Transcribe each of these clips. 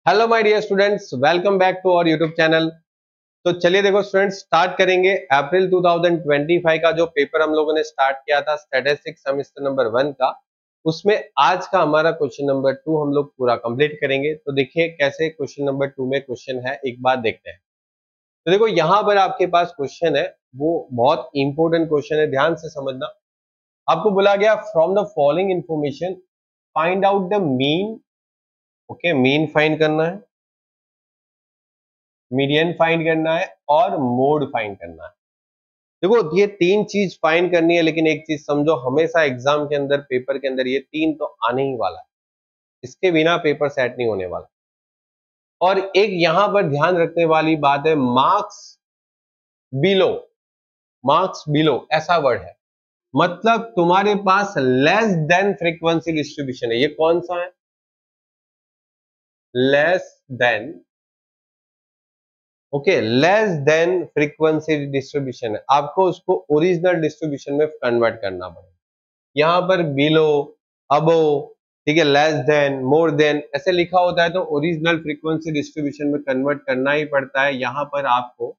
Hello my dear students, welcome back to our YouTube channel. तो चलिए देखो students, start करेंगे अप्रैल 2025 का जो पेपर हम लोगों ने स्टार्ट किया था स्टैटिस्टिक्स सेमेस्टर नंबर 1 का। उसमें आज का हमारा क्वेश्चन नंबर 2 हम लोग पूरा कंप्लीट करेंगे। तो देखिए कैसे क्वेश्चन नंबर 2 में क्वेश्चन है, एक बार देखते हैं। तो देखो यहाँ पर आपके पास क्वेश्चन है, वो बहुत इंपॉर्टेंट क्वेश्चन है, ध्यान से समझना। आपको बोला गया from the following information find out the mean. Okay, mean find करना है, मीडियन फाइंड करना है और मोड फाइंड करना है। देखो ये तीन चीज फाइंड करनी है, लेकिन एक चीज समझो, हमेशा एग्जाम के अंदर, पेपर के अंदर ये तीन तो आने ही वाला है। इसके बिना पेपर सेट नहीं होने वाला। और एक यहां पर ध्यान रखने वाली बात है, मार्क्स बिलो, मार्क्स बिलो ऐसा वर्ड है, मतलब तुम्हारे पास लेस देन फ्रीक्वेंसी डिस्ट्रीब्यूशन है। ये कौन सा है? Less than, okay, less than frequency distribution है, आपको उसको ओरिजिनल डिस्ट्रीब्यूशन में कन्वर्ट करना पड़ेगा। यहां पर बिलो, अबो, ठीक है, लेस देन, मोर देन ऐसे लिखा होता है, तो ओरिजिनल फ्रीक्वेंसी डिस्ट्रीब्यूशन में कन्वर्ट करना ही पड़ता है। यहां पर आपको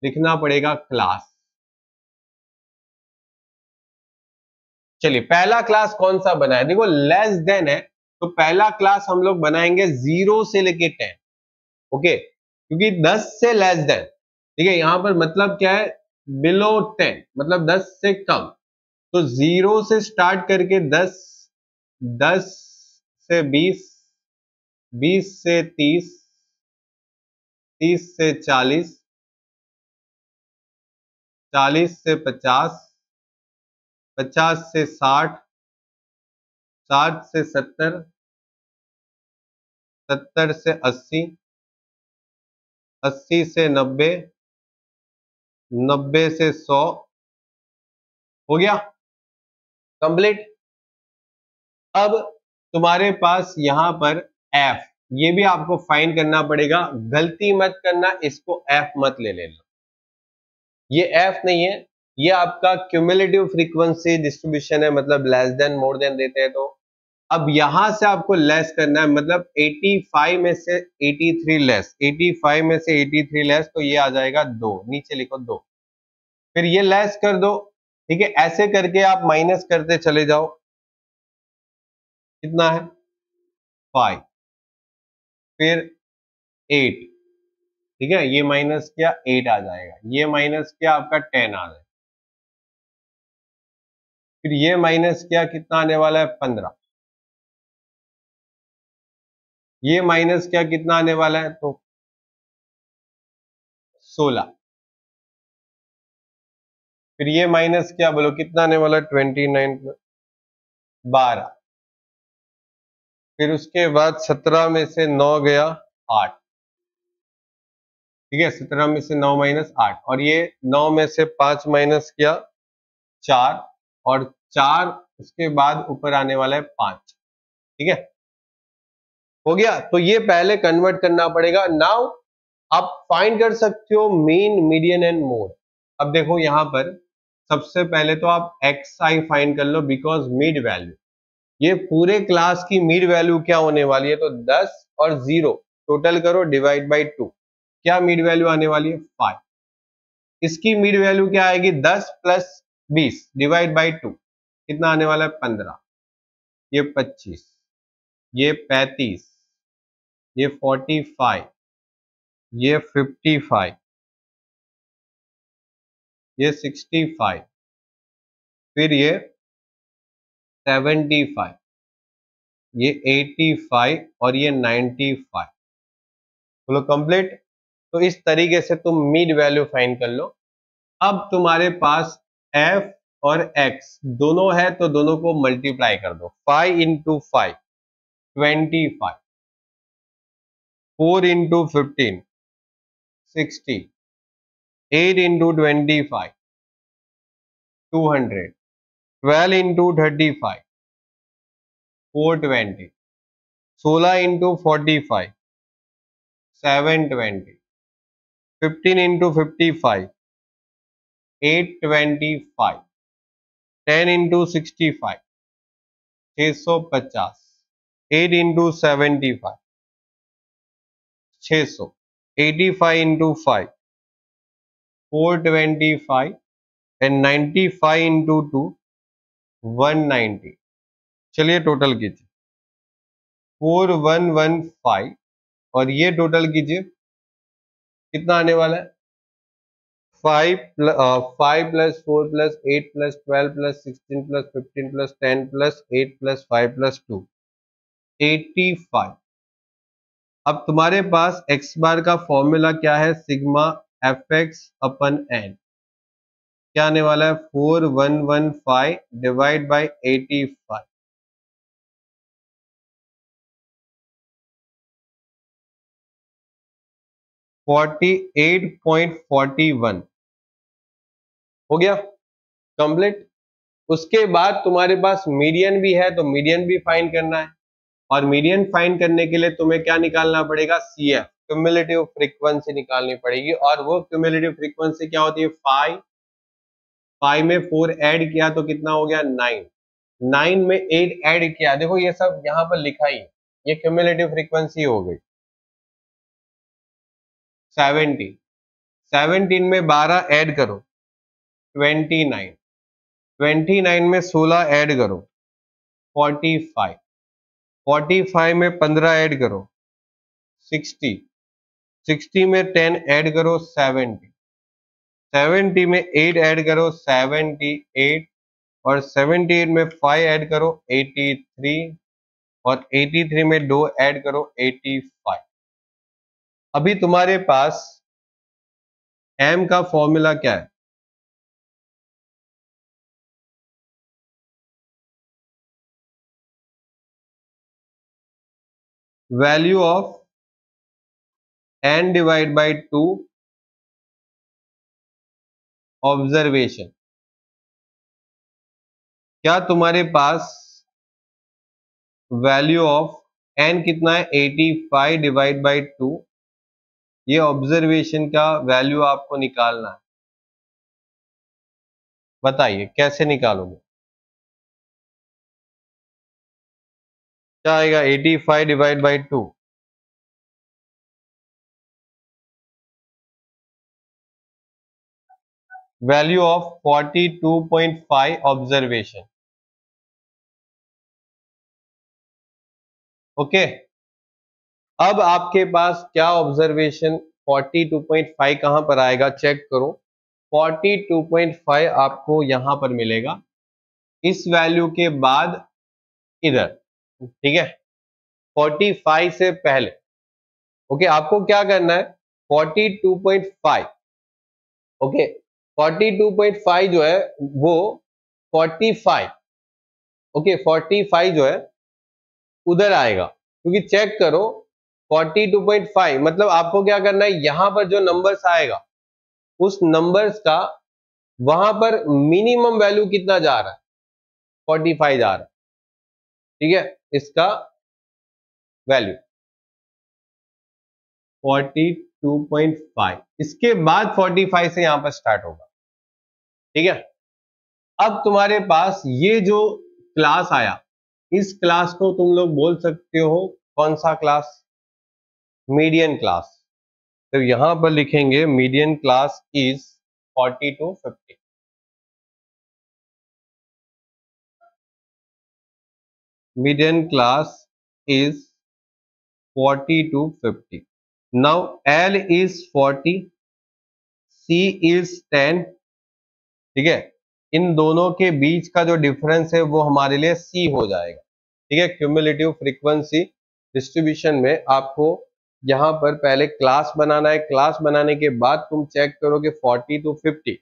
लिखना पड़ेगा क्लास। चलिए पहला क्लास कौन सा बना है? देखो लेस देन है, तो पहला क्लास हम लोग बनाएंगे 0 से लेके 10। ओके, क्योंकि 10 से लेस देन, ठीक है, यहां पर मतलब क्या है? बिलो 10 मतलब 10 से कम। तो 0 से स्टार्ट करके 10, 10 से 20, 20 से 30, 30 से 40, 40 से 50, 50 से 60, 60 से 70, 70 से 80, 80 से 90, 90 से 100। हो गया कंप्लीट। अब तुम्हारे पास यहां पर एफ, ये भी आपको फाइंड करना पड़ेगा। गलती मत करना, इसको एफ मत ले लेना। ये एफ नहीं है, ये आपका क्यूमुलेटिव फ्रीक्वेंसी डिस्ट्रीब्यूशन है, मतलब लेस देन मोर देन देते हैं। तो अब यहां से आपको लेस करना है, मतलब 85 में से 83 लेस, 85 में से 83 लेस, तो ये आ जाएगा 2, नीचे लिखो 2, फिर ये लेस कर दो। ठीक है, ऐसे करके आप माइनस करते चले जाओ। कितना है? 5, फिर 8, ठीक है, ये माइनस किया 8 आ जाएगा, ये माइनस किया आपका 10 आ जाएगा, फिर ये माइनस किया कितना आने वाला है? 15, ये माइनस किया कितना आने वाला है? तो 16, फिर ये माइनस किया, बोलो कितना आने वाला है? 29, 12, फिर उसके बाद 17 में से 9 गया 8, ठीक है, 17 में से 9 माइनस 8, और ये 9 में से 5 माइनस किया 4, और 4 उसके बाद ऊपर आने वाला है 5, ठीक है, हो गया। तो ये पहले कन्वर्ट करना पड़ेगा। नाउ आप फाइंड कर सकते हो मीन, मीडियन एंड मोड। अब देखो यहां पर सबसे पहले तो आप एक्स आई फाइंड कर लो, बिकॉज मिड वैल्यू, ये पूरे क्लास की मिड वैल्यू क्या होने वाली है? तो 10 और 0 टोटल करो, डिवाइड बाई 2, क्या मिड वैल्यू आने वाली है? 5। इसकी मिड वैल्यू क्या आएगी? 10 प्लस 20 डिवाइड बाई 2, कितना आने वाला है? 15, ये 25, ये 35, ये 45, ये 55, ये 65, फिर ये 75, ये 85 और ये 95। बोलो कंप्लीट। तो इस तरीके से तुम मिड वैल्यू फाइंड कर लो। अब तुम्हारे पास f और x दोनों है, तो दोनों को मल्टीप्लाई कर दो। 5 into 5 25, 4 into 15 60, 8 into 25 200, 12 into 35 420, 16 into 45 720, 15 into 55 825, 10 into 65 650, 8 into 75 600, 85 into 5 425 and 95 into 2 190। चलिए टोटल कीजिए 4115 और ये टोटल कीजिए कितना आने वाला है 5 plus 4 plus 8 plus 12 plus 16 plus 15 plus 10 plus 8 plus 5 plus 2 85। अब तुम्हारे पास x बार का फॉर्मूला क्या है sigma F x upon N क्या आने वाला है 4115 डिवाइड बाई 85 48.41 हो गया कंप्लीट। उसके बाद तुम्हारे पास मीडियन भी है तो मीडियन भी फाइंड करना है और मीडियन फाइंड करने के लिए तुम्हें क्या निकालना पड़ेगा CF क्यूमुलेटिव फ्रीक्वेंसी निकालनी पड़ेगी और वो क्यूमुलेटिव फ्रीक्वेंसी क्या होती है 5 में 4 ऐड किया तो कितना हो गया 9 9 में 8 ऐड किया देखो ये सब यहाँ पर लिखा ही ये क्यूमुलेटिव फ्रीक्वेंसी हो गई 17 17 में 12 ऐड करो 29 29 में 16 ऐड करो 45 45 में 15 ऐड करो 60 60 में 10 ऐड करो 70 70 में 8 ऐड करो 78 और 78 में 5 ऐड करो 83 और 83 में 2 ऐड करो 85। अभी तुम्हारे पास m का फॉर्मूला क्या है value of n divide by 2 observation. क्या तुम्हारे पास वैल्यू ऑफ n कितना है 85 डिवाइड बाई 2 ये ऑब्जर्वेशन का वैल्यू आपको निकालना है बताइए कैसे निकालोगे क्या आएगा 85 divide by 2 value of 42.5 observation okay. अब आपके पास क्या ऑब्जर्वेशन 42.5 कहां पर आएगा चेक करो 42.5 आपको यहां पर मिलेगा इस वैल्यू के बाद इधर ठीक है 45 से पहले ओके आपको क्या करना है 42.5 ओके 42.5 जो है वो 45 ओके 45 जो है उधर आएगा क्योंकि चेक करो 42.5 मतलब आपको क्या करना है यहां पर जो नंबर्स आएगा उस नंबर्स का वहां पर मिनिमम वैल्यू कितना जा रहा है 45 जा रहा है ठीक है इसका वैल्यू 42.5 इसके बाद 45 से यहां पर स्टार्ट होगा ठीक है। अब तुम्हारे पास ये जो क्लास आया इस क्लास को तुम लोग बोल सकते हो कौन सा क्लास मीडियन क्लास तो यहां पर लिखेंगे median class is 40 to 50 median class is 40 to 50 now L is 40 C is 10 ठीक है इन दोनों के बीच का जो डिफरेंस है वो हमारे लिए C हो जाएगा ठीक है क्यूमुलेटिव फ्रीक्वेंसी डिस्ट्रीब्यूशन में आपको यहां पर पहले क्लास बनाना है क्लास बनाने के बाद तुम चेक करोगे 40 to 50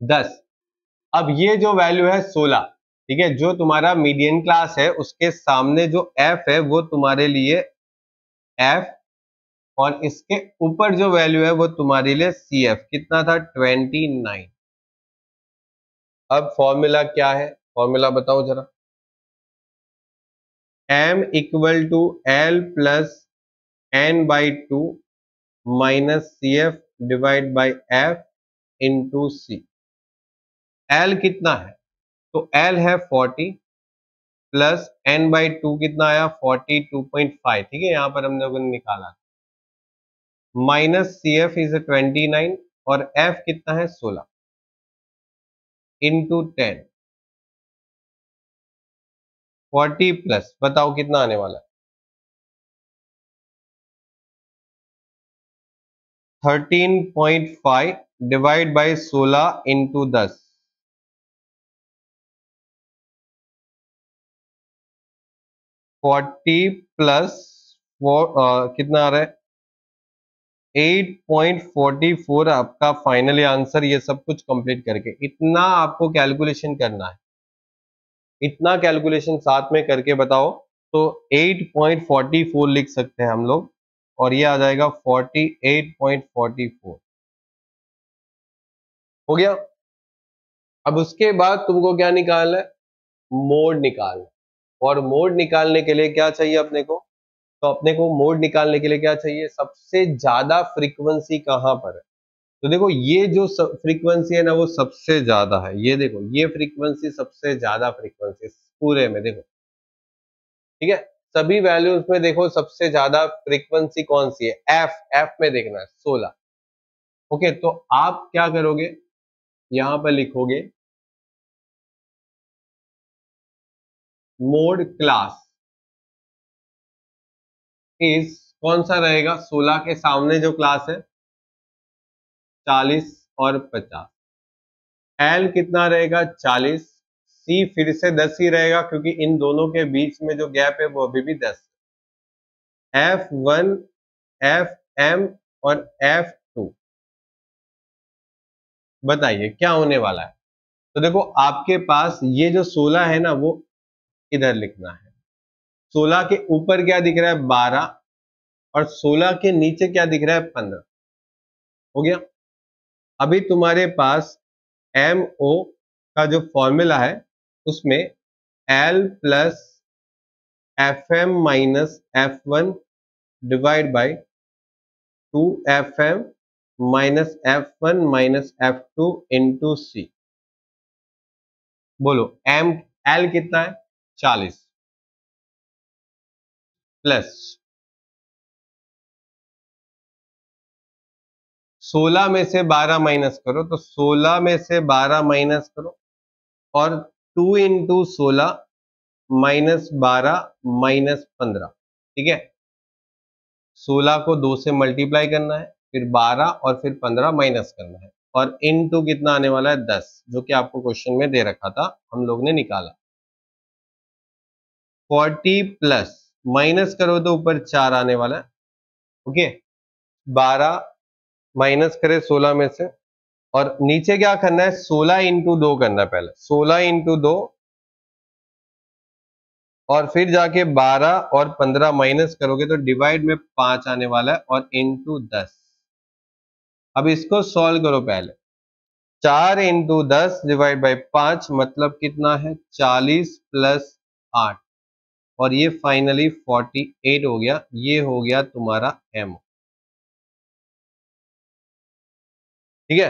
10 अब ये जो वैल्यू है 16 ठीक है जो तुम्हारा मीडियन क्लास है उसके सामने जो F है वो तुम्हारे लिए F और इसके ऊपर जो वैल्यू है वो तुम्हारे लिए CF कितना था 29। अब फॉर्मूला क्या है फॉर्मूला बताओ जरा m equal to L plus n by 2 minus CF divide by F into C। L कितना है तो L है 40 प्लस n बाई 2 कितना आया 42.5 ठीक है यहां पर हम लोगों ने निकाला माइनस सी एफ इज 29 और एफ कितना है 16 इंटू 10 40 प्लस बताओ कितना आने वाला है 13.5 डिवाइड बाई 16 इंटू 10 40 प्लस कितना आ रहा है 8.44 आपका फाइनली आंसर। ये सब कुछ कंप्लीट करके इतना आपको कैलकुलेशन करना है, इतना कैलकुलेशन साथ में करके बताओ तो 8.44 लिख सकते हैं हम लोग और ये आ जाएगा 48.44 हो गया। अब उसके बाद तुमको क्या निकालना है मोड निकालना है। और मोड निकालने के लिए क्या चाहिए अपने को, तो अपने को मोड निकालने के लिए क्या चाहिए सबसे ज्यादा फ्रीक्वेंसी कहां पर है। तो देखो ये जो फ्रीक्वेंसी है ना वो सबसे ज्यादा है, ये देखो ये फ्रीक्वेंसी सबसे ज्यादा फ्रीक्वेंसी पूरे में देखो, ठीक है सभी वैल्यूज में देखो सबसे ज्यादा फ्रीक्वेंसी कौन सी है एफ, एफ में देखना है 16। ओके तो आप क्या करोगे यहां पर लिखोगे मोड क्लास इज कौन सा रहेगा 16 के सामने जो क्लास है 40 और 50, एल कितना रहेगा 40, सी फिर से 10 ही रहेगा क्योंकि इन दोनों के बीच में जो गैप है वो अभी भी 10, F1 FM और F2 बताइए क्या होने वाला है। तो देखो आपके पास ये जो 16 है ना वो इधर लिखना है, 16 के ऊपर क्या दिख रहा है 12 और 16 के नीचे क्या दिख रहा है 15 हो गया। अभी तुम्हारे पास MO का जो फॉर्मूला है उसमें L plus FM minus F1 divide by 2FM minus F1 minus F2 into C। बोलो L कितना है 40 प्लस 16 में से 12 माइनस करो, तो 16 में से 12 माइनस करो और 2 इंटू 16 माइनस 12 माइनस 15, ठीक है 16 को 2 से मल्टीप्लाई करना है फिर 12 और फिर 15 माइनस करना है और इनटू कितना आने वाला है 10 जो कि आपको क्वेश्चन में दे रखा था हम लोग ने निकाला। 40 प्लस माइनस करो तो ऊपर 4 आने वाला है, ओके 12 माइनस करे 16 में से और नीचे क्या करना है 16 इंटू 2 करना है, पहले 16 इंटू 2 और फिर जाके 12 और 15 माइनस करोगे तो डिवाइड में 5 आने वाला है और इंटू 10। अब इसको सॉल्व करो पहले 4 इंटू 10 डिवाइड बाई 5 मतलब कितना है 40 प्लस 8 और ये फाइनली 48 हो गया। ये हो गया तुम्हारा एम, ठीक है।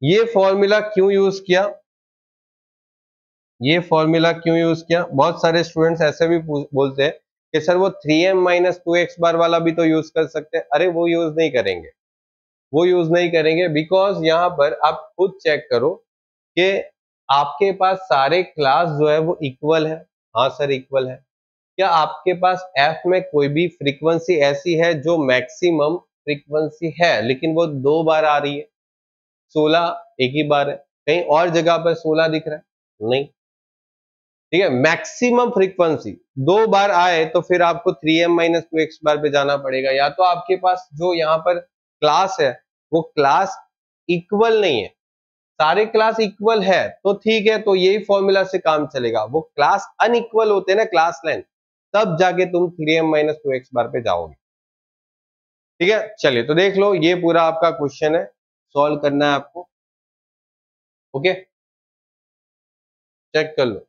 ये फॉर्मूला क्यों यूज किया, ये फॉर्मूला क्यों यूज किया, बहुत सारे स्टूडेंट्स ऐसे भी बोलते हैं कि सर वो 3m माइनस 2x बार वाला भी तो यूज कर सकते हैं। अरे वो यूज नहीं करेंगे, वो यूज नहीं करेंगे बिकॉज यहाँ पर आप खुद चेक करो कि आपके पास सारे क्लास जो है वो इक्वल है। हाँ सर इक्वल है। क्या आपके पास एफ में कोई भी फ्रीक्वेंसी ऐसी है जो मैक्सिमम फ्रीक्वेंसी है लेकिन वो 2 बार आ रही है, 16 एक ही बार है, कहीं और जगह पर 16 दिख रहा है नहीं, ठीक है मैक्सिमम फ्रीक्वेंसी 2 बार आए तो फिर आपको 3m माइनस 2x बार पे जाना पड़ेगा। या तो आपके पास जो यहाँ पर क्लास है वो क्लास इक्वल नहीं है, सारे क्लास इक्वल है तो ठीक है, तो यही फॉर्मूला से काम चलेगा। वो क्लास अनइक्वल होते हैं ना क्लास लेंथ, तब जाके तुम 3m माइनस 2x बार पे जाओगे, ठीक है। चलिए तो देख लो ये पूरा आपका क्वेश्चन है, सॉल्व करना है आपको, ओके चेक कर लो,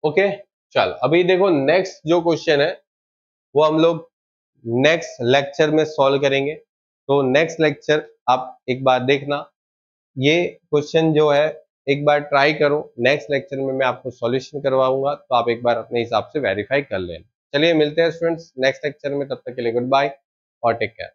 ओके। चल अभी देखो नेक्स्ट जो क्वेश्चन है वो हम लोग नेक्स्ट लेक्चर में सॉल्व करेंगे। तो नेक्स्ट लेक्चर आप एक बार देखना, ये क्वेश्चन जो है एक बार ट्राई करो, नेक्स्ट लेक्चर में मैं आपको सॉल्यूशन करवाऊंगा तो आप एक बार अपने हिसाब से वेरीफाई कर लेना। चलिए मिलते हैं स्टूडेंट्स नेक्स्ट लेक्चर में, तब तक के लिए गुड बाय और टेक केयर।